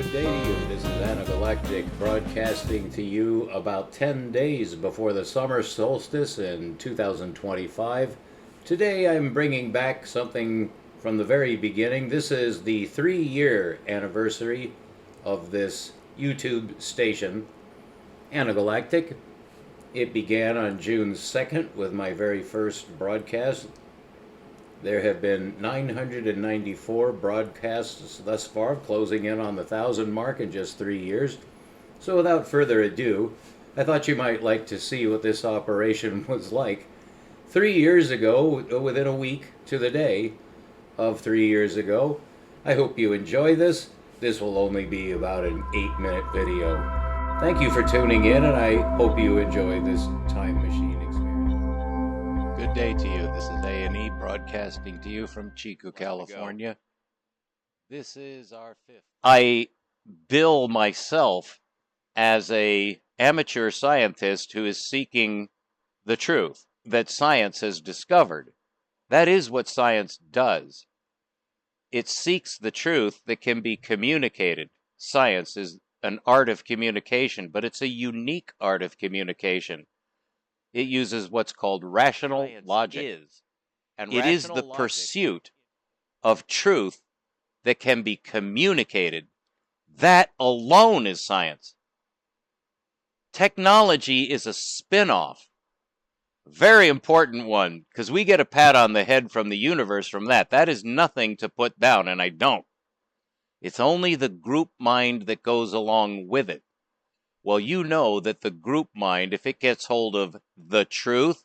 Good day to you. This is Galactic broadcasting to you about 10 days before the summer solstice in 2025. Today I'm bringing back something from the very beginning. This is the 3-year anniversary of this YouTube station, Galactic. It began on June 2nd with my very first broadcast. There have been 994 broadcasts thus far, closing in on the 1,000 mark in just 3 years. So without further ado, I thought you might like to see what this operation was like. 3 years ago, within a week to the day of 3 years ago. I hope you enjoy this. This will only be about an 8-minute video. Thank you for tuning in, and I hope you enjoy this time machine experience. Good day to you. This is A&E broadcasting to you from Chico, California. This is our 5th. I bill myself as a amateur scientist who is seeking the truth that science has discovered. That is what science does. It seeks the truth that can be communicated. Science is an art of communication, but it's a unique art of communication. It uses what's called rational logic. It is the pursuit of truth that can be communicated. That alone is science. Technology is a spin-off. Very important one, because we get a pat on the head from the universe from that. That is nothing to put down, and I don't. It's only the group mind that goes along with it. Well, you know that the group mind, if it gets hold of the truth,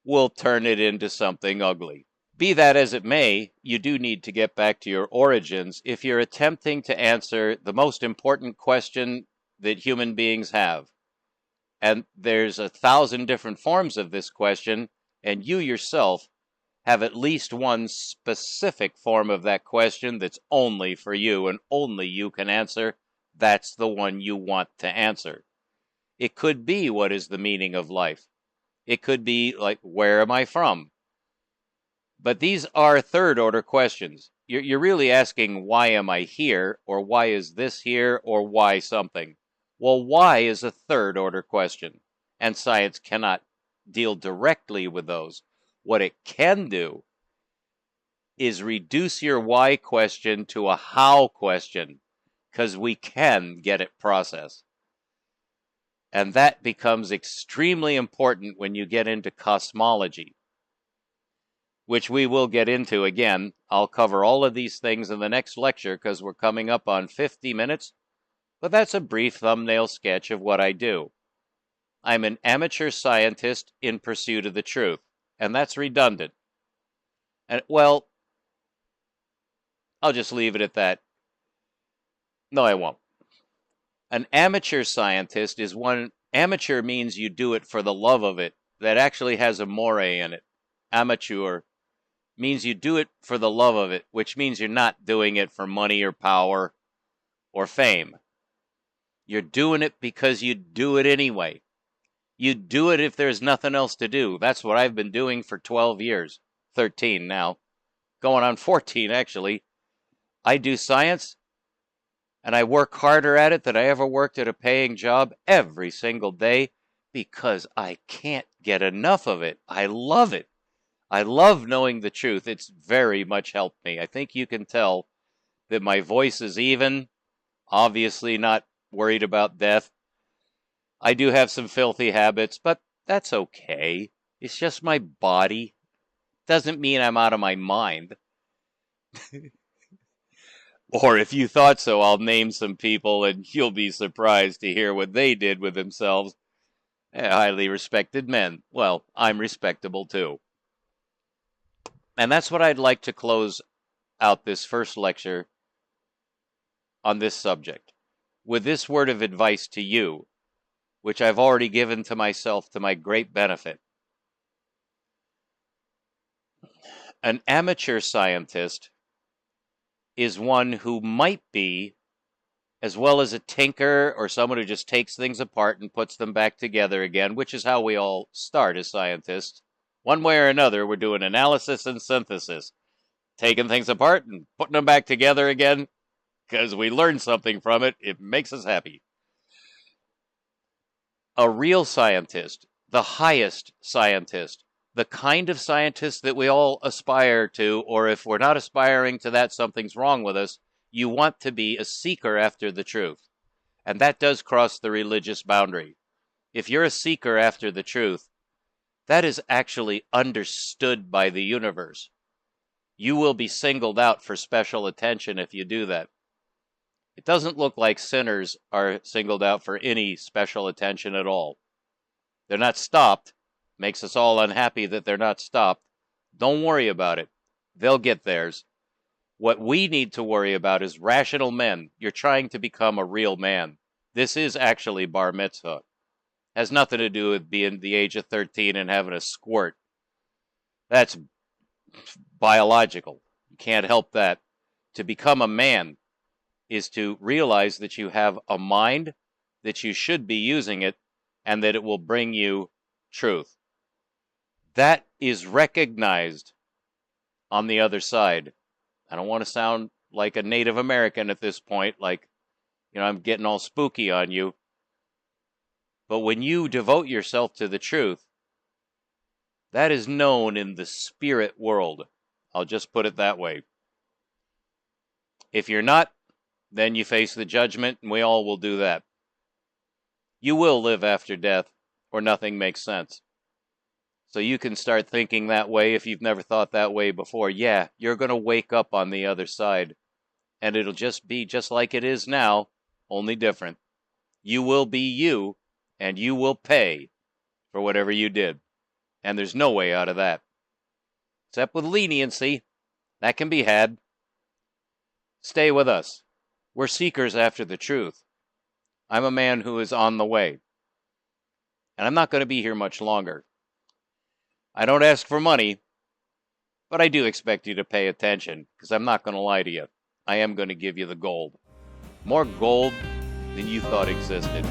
will turn it into something ugly. Be that as it may, you do need to get back to your origins if you're attempting to answer the most important question that human beings have. And there's 1,000 different forms of this question, and you yourself have at least one specific form of that question that's only for you and only you can answer. That's the one you want to answer. It could be, what is the meaning of life? It could be like, where am I from? But these are third-order questions. You're really asking, why am I here? Or why is this here? Or why something? Well, why is a third-order question. And science cannot deal directly with those. What it can do is reduce your why question to a how question, because we can get it processed. And that becomes extremely important when you get into cosmology, which we will get into again. I'll cover all of these things in the next lecture because we're coming up on 50 minutes, but that's a brief thumbnail sketch of what I do. I'm an amateur scientist in pursuit of the truth, and that's redundant. And, well, I'll just leave it at that. No, I won't. An amateur scientist is one. Amateur means you do it for the love of it. That actually has a more in it. Amateur means you do it for the love of it, which means you're not doing it for money or power or fame. You're doing it because you do it anyway. You do it if there's nothing else to do. That's what I've been doing for 12 years. 13 now. Going on 14, actually. I do science, and I work harder at it than I ever worked at a paying job every single day because I can't get enough of it. I love it. I love knowing the truth. It's very much helped me. I think you can tell that my voice is even. Obviously not worried about death. I do have some filthy habits, but that's okay. It's just my body. Doesn't mean I'm out of my mind. Or if you thought so, I'll name some people and you'll be surprised to hear what they did with themselves. Highly respected men. Well, I'm respectable too. And that's what I'd like to close out this first lecture on this subject, with this word of advice to you, which I've already given to myself to my great benefit. An amateur scientist is one who might be, as well as a tinker or someone who just takes things apart and puts them back together again, which is how we all start as scientists. One way or another, we're doing analysis and synthesis, taking things apart and putting them back together again, because we learn something from it. It makes us happy. A real scientist, the highest scientist, the kind of scientist that we all aspire to, or if we're not aspiring to that, something's wrong with us. You want to be a seeker after the truth. And that does cross the religious boundary. If you're a seeker after the truth, that is actually understood by the universe. You will be singled out for special attention if you do that. It doesn't look like sinners are singled out for any special attention at all. They're not stopped. Makes us all unhappy that they're not stopped. Don't worry about it. They'll get theirs. What we need to worry about is rational men. You're trying to become a real man. This is actually bar mitzvah. Has nothing to do with being the age of 13 and having a squirt. That's biological. You can't help that. To become a man is to realize that you have a mind, that you should be using it, and that it will bring you truth. That is recognized on the other side. I don't want to sound like a Native American at this point, like, I'm getting all spooky on you. But when you devote yourself to the truth, that is known in the spirit world. I'll just put it that way. If you're not, then you face the judgment, and we all will do that. You will live after death, or nothing makes sense. So you can start thinking that way if you've never thought that way before. Yeah, you're going to wake up on the other side, and it'll just be just like it is now, only different. You will be you, and you will pay for whatever you did. And there's no way out of that. Except with leniency. That can be had. Stay with us. We're seekers after the truth. I'm a man who is on the way. And I'm not going to be here much longer. I don't ask for money, but I do expect you to pay attention, because I'm not going to lie to you. I am going to give you the gold. More gold than you thought existed.